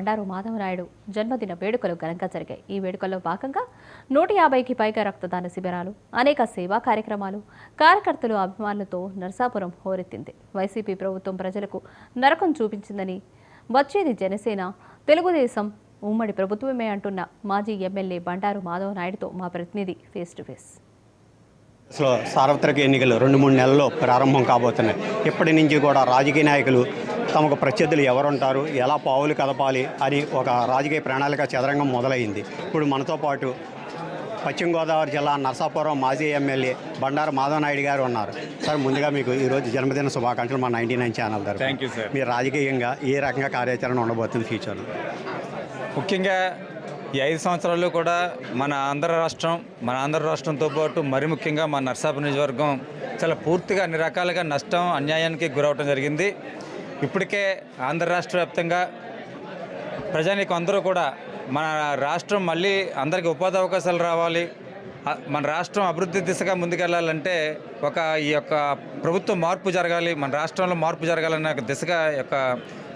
బండారు మాధవనాయుడు జన్మదిన వేడుకలు ఘనంగా జరిగాయి. ఈ వేడుకల్లో భాగంగా 150కి పైగా రక్తదాన శిబిరాలు, అనేక సేవా కార్యక్రమాలు, కార్యకర్తలు, అభిమానులతో నరసాపురం హోరెత్తింది. వైసీపీ ప్రభుత్వం ప్రజలకు నరకం చూపించిందని, వచ్చేది జనసేన, తెలుగుదేశం ఉమ్మడి ప్రభుత్వమే అంటున్న మాజీ ఎమ్మెల్యే బండారు మాధవనాయుడుతో మా ప్రతినిధి ఫేస్ టు ఫేస్. అసలు సార్వత్రిక ఎన్నికలు 2-3 నెలల్లో ప్రారంభం కాబోతున్నాయి. ఇప్పటి నుంచి కూడా రాజకీయ నాయకులు తమకు ప్రత్యర్థులు ఎవరుంటారు, ఎలా పావులు కదపాలి అని ఒక రాజకీయ ప్రణాళిక చదరంగం మొదలైంది. ఇప్పుడు మనతో పాటు పశ్చిమ గోదావరి జిల్లా నరసాపురం మాజీ ఎమ్మెల్యే బండారు మాధవనాయుడు గారు ఉన్నారు. సార్, ముందుగా మీకు ఈరోజు జన్మదిన శుభాకాంక్షలు మా 99 ఛానల్ తరఫున. Thank you sir. మీరు రాజకీయంగా ఏ రకంగా కార్యాచరణ ఉండబోతుంది ఫ్యూచర్లో? ముఖ్యంగా ఈ 5 సంవత్సరాలు కూడా మన ఆంధ్ర రాష్ట్రంతో పాటు మరి ముఖ్యంగా మన నరసాపురం నియోజకవర్గం చాలా పూర్తిగా అన్ని రకాలుగా నష్టం, అన్యాయానికి గురవటం జరిగింది. ఇప్పటికే ఆంధ్ర రాష్ట్ర వ్యాప్తంగా ప్రజానీకం అందరూ కూడా మన రాష్ట్రం మళ్ళీ అందరికీ ఉపాధి అవకాశాలు రావాలి, మన రాష్ట్రం అభివృద్ధి దిశగా ముందుకెళ్లాలంటే ఈ యొక్క ప్రభుత్వ మార్పు జరగాలి, మన రాష్ట్రంలో మార్పు జరగాలనే దిశగా యొక్క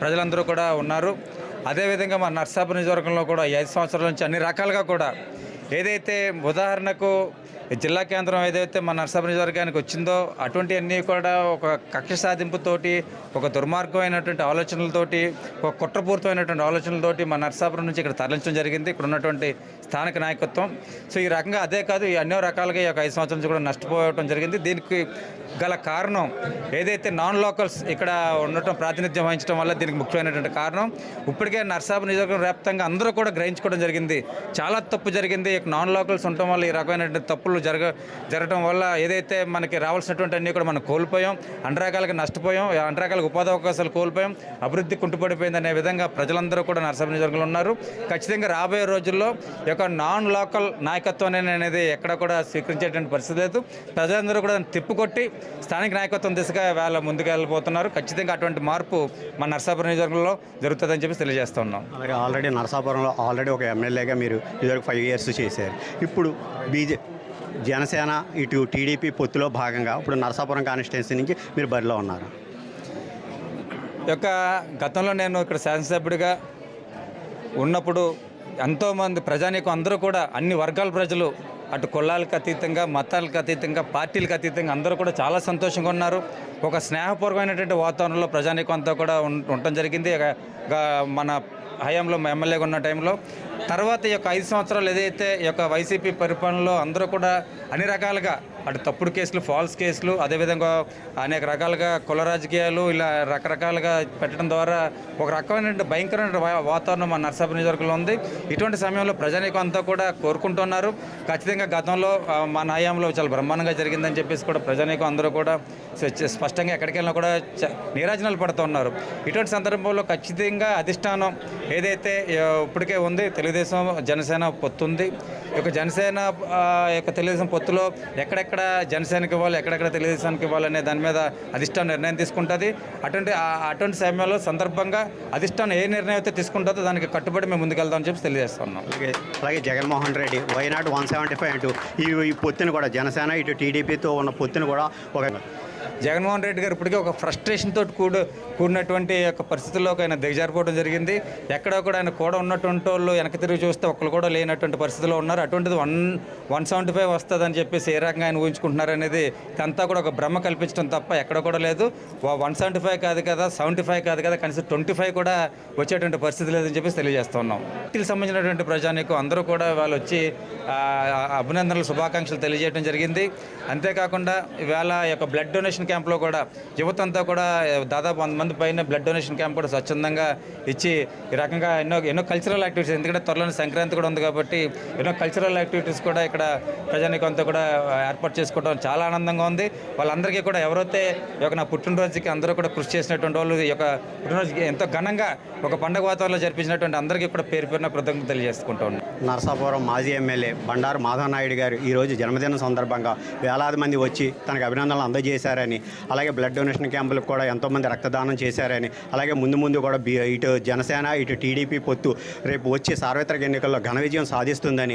ప్రజలందరూ కూడా ఉన్నారు. అదేవిధంగా మన నరసాపురం నియోజకవర్గంలో కూడా 5 సంవత్సరాల నుంచి అన్ని రకాలుగా కూడా ఏదైతే ఉదాహరణకు జిల్లా కేంద్రం ఏదైతే మన నరసాపురం నియోజకవర్గానికి వచ్చిందో అటువంటివన్నీ కూడా ఒక కక్ష సాధింపుతోటి, ఒక దుర్మార్గమైనటువంటి ఆలోచనలతోటి, ఒక కుట్రపూరితమైనటువంటి ఆలోచనలతోటి మన నరసాపురం నుంచి ఇక్కడ తరలించడం జరిగింది ఇక్కడ ఉన్నటువంటి స్థానిక నాయకత్వం. సో ఈ రకంగా అదే కాదు, ఈ ఎన్నో రకాలుగా ఈ యొక్క 5 సంవత్సరాల నుంచి కూడా నష్టపోవడం జరిగింది. దీనికి గల కారణం ఏదైతే నాన్ లోకల్స్ ఇక్కడ ఉండటం, ప్రాతినిధ్యం వహించడం వల్ల దీనికి ముఖ్యమైనటువంటి కారణం. ఇప్పటికే నరసాపురం నియోజకవర్గం వ్యాప్తంగా అందరూ కూడా గ్రహించుకోవడం జరిగింది, చాలా తప్పు జరిగింది. నాన్ లోకల్స్ ఉండటం వల్ల ఈ రకమైనటువంటి తప్పులు జరగడం వల్ల ఏదైతే మనకి రావాల్సినటువంటి అన్నీ కూడా మనం కోల్పోయాం, అన్ని రకాలుగా నష్టపోయాం, అన్ని రకాలుగా ఉపాధి అవకాశాలు కోల్పోయాం, అభివృద్ధి కుంటుపడిపోయింది అనే విధంగా ప్రజలందరూ కూడా నరసాపురం నియోజకవర్గంలో ఉన్నారు. ఖచ్చితంగా రాబోయే రోజుల్లో ఈ యొక్క నాన్ లోకల్ నాయకత్వం అనేది ఎక్కడ కూడా స్వీకరించేటువంటి పరిస్థితి లేదు. ప్రజలందరూ కూడా తిప్పుకొట్టి స్థానిక నాయకత్వం దిశగా వేళ ముందుకు వెళ్ళిపోతున్నారు. ఖచ్చితంగా అటువంటి మార్పు మన నరసాపురం నియోజకవర్గంలో జరుగుతుందని చెప్పి తెలియజేస్తూ ఉన్నాం. అలాగే ఆల్రెడీ నరసాపురంలో ఒక ఎమ్మెల్యేగా మీరు ఇదివరకు 5 years చేశారు. ఇప్పుడు జనసేన ఇటు టీడీపీ పొత్తులో భాగంగా ఇప్పుడు నరసాపురం కాన్స్టిట్యున్సీ నుంచి మీరు బరిలో ఉన్నారు. గతంలో నేను ఇక్కడ శాసనసభ్యుడిగా ఉన్నప్పుడు ఎంతోమంది ప్రజానీకం అందరూ కూడా అన్ని వర్గాల ప్రజలు అటు కులాలకు అతీతంగా, మతాలకు అతీతంగా, పార్టీలకు అతీతంగా అందరూ కూడా చాలా సంతోషంగా ఉన్నారు. ఒక స్నేహపూర్వకమైనటువంటి వాతావరణంలో ప్రజానీకం అంతా కూడా ఉండటం జరిగింది మన హయాంలో ఎమ్మెల్యేగా ఉన్న టైంలో. తర్వాత ఈ యొక్క 5 సంవత్సరాలు ఏదైతే ఈ యొక్క వైసీపీ పరిపాలనలో అందరూ కూడా అన్ని రకాలుగా అటు తప్పుడు కేసులు, ఫాల్స్ కేసులు, అదేవిధంగా అనేక రకాలుగా కుల రాజకీయాలు ఇలా రకరకాలుగా పెట్టడం ద్వారా ఒక రకమైన భయంకరమైన వాతావరణం మన నరసాపురం నియోజకవర్గంలో ఉంది. ఇటువంటి సమయంలో ప్రజానీకం అంతా కూడా కోరుకుంటున్నారు. ఖచ్చితంగా గతంలో మన హయాంలో చాలా బ్రహ్మాండంగా జరిగిందని చెప్పేసి కూడా ప్రజానీకం అందరూ కూడా స్పష్టంగా ఎక్కడికి వెళ్ళినా కూడా నీరాజనాలు పడుతూ ఉన్నారు. ఇటువంటి సందర్భంలో ఖచ్చితంగా అధిష్టానం ఏదైతే ఇప్పటికే ఉంది, తెలుగుదేశం జనసేన పొత్తు ఉంది. ఈ యొక్క జనసేన తెలుగుదేశం పొత్తులో ఎక్కడెక్కడ జనసేనకి ఇవ్వాలి, ఎక్కడెక్కడ తెలుగుదేశానికి ఇవ్వాలనే దాని మీద అధిష్టానం నిర్ణయం తీసుకుంటుంది. అటువంటి సమయంలో సందర్భంగా అధిష్టానం ఏ నిర్ణయం అయితే తీసుకుంటుందో దానికి కట్టుబడి మేము ముందుకెళ్దామని చెప్పి తెలియజేస్తున్నాం. అలాగే జగన్మోహన్ రెడ్డి వైనాట్ 175 అంటూ ఈ పొత్తును కూడా జనసేన ఇటు టీడీపీతో ఉన్న పొత్తును కూడా జగన్మోహన్ రెడ్డి గారు ఇప్పటికే ఒక ఫ్రస్ట్రేషన్ తోటి కూడినటువంటి యొక్క పరిస్థితుల్లోకి ఆయన దిగజారిపోవడం జరిగింది. ఎక్కడో కూడా ఆయన కూడా ఉన్నటువంటి వాళ్ళు వెనక్కి తిరిగి చూస్తే ఒక్కరు కూడా లేనటువంటి పరిస్థితిలో ఉన్నారు. అటువంటిది 175 వస్తుందని చెప్పేసి ఏ రకంగా ఆయన ఊహించుకుంటున్నారు అనేది అంతా కూడా ఒక భ్రమ కల్పించడం తప్ప ఎక్కడ కూడా లేదు. 175 కాదు కదా, 75 కాదు కదా, కనీసం 25 కూడా వచ్చేటువంటి పరిస్థితి లేదని చెప్పేసి తెలియజేస్తున్నాం. వీటికి సంబంధించినటువంటి ప్రజానీకం అందరూ కూడా వాళ్ళు వచ్చి అభినందనలు, శుభాకాంక్షలు తెలియజేయడం జరిగింది. అంతేకాకుండా ఇవాళ ఈ యొక్క బ్లడ్ డొనేషన్ క్యాంప్లో కూడా యువత అంతా కూడా దాదాపు 100 మంది పైన బ్లడ్ డొనేషన్ క్యాంప్ కూడా స్వచ్ఛందంగా ఇచ్చి ఈ రకంగా ఎన్నో కల్చరల్ యాక్టివిటీస్, ఎందుకంటే త్వరలోనే సంక్రాంతి కూడా ఉంది కాబట్టి ఎన్నో కల్చరల్ యాక్టివిటీస్ కూడా ఇక్కడ ప్రజానీకం అంతా కూడా ఏర్పాటు చేసుకోవడం చాలా ఆనందంగా ఉంది. వాళ్ళందరికీ కూడా ఎవరైతే నా పుట్టినరోజుకి అందరూ కూడా కృషి చేసినటువంటి వాళ్ళు ఈ యొక్క పుట్టినరోజుకి ఎంతో ఘనంగా ఒక పండుగ వాతావరణంలో జరిపించినటువంటి అందరికీ కూడా పేరున కృతజ్ఞతలు తెలియజేసుకుంటూ ఉన్నాం. నరసాపురం మాజీ ఎమ్మెల్యే బండారు మాధవనాయుడు గారు ఈరోజు జన్మదినం సందర్భంగా వేలాది మంది వచ్చి తనకు అభినందనలు అందజేశారని, అలాగే బ్లడ్ డొనేషన్ క్యాంపులకు కూడా ఎంతోమంది రక్తదానం చేశారని, అలాగే ముందు కూడా ఇటు జనసేన ఇటు టీడీపీ పొత్తు రేపు వచ్చే సార్వత్రిక ఎన్నికల్లో ఘన విజయం సాధిస్తుందని